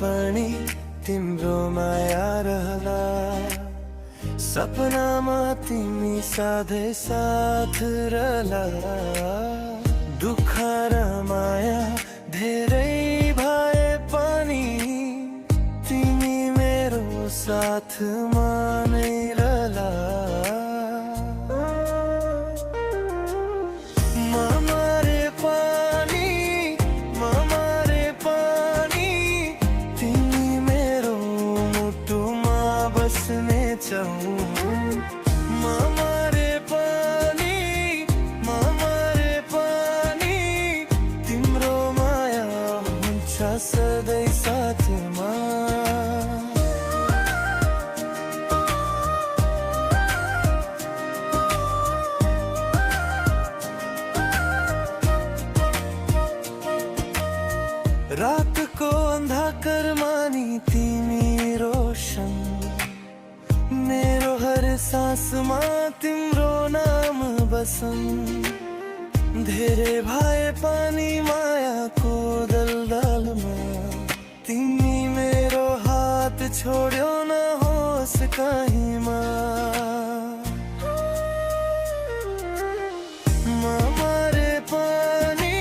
पनि तिम्रो माया रहला। सपनामा तिमी सधैँ साथ रहला। दुःख र माया धेरै भए पनि तिमी मेरो साथमा नै रहला। तिम्रो माया हुन्छ सधैँ साथमा। रातको अन्धकारमा नि तिमी रोशन, मेरो हर सासमा तिम्रो नाम बसन्। धेरै भए पनि मायाको दलदलमा तिमी मेरो हात छोड्यो न होस् कहीँमा। मरे पनि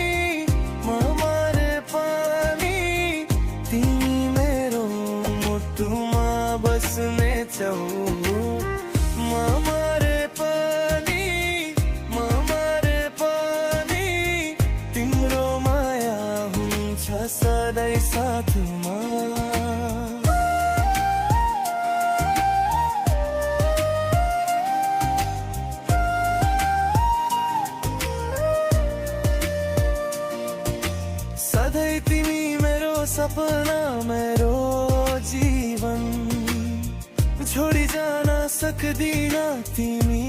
तिमी मेरो मुटुमा बस्ने छौ। मरे पनि तिम्रो माया हुन्छ सधैँ साथमा। सधैँ तिमी मेरो सपना, मेरो जीवन छोडी जान सक्दिन तिमी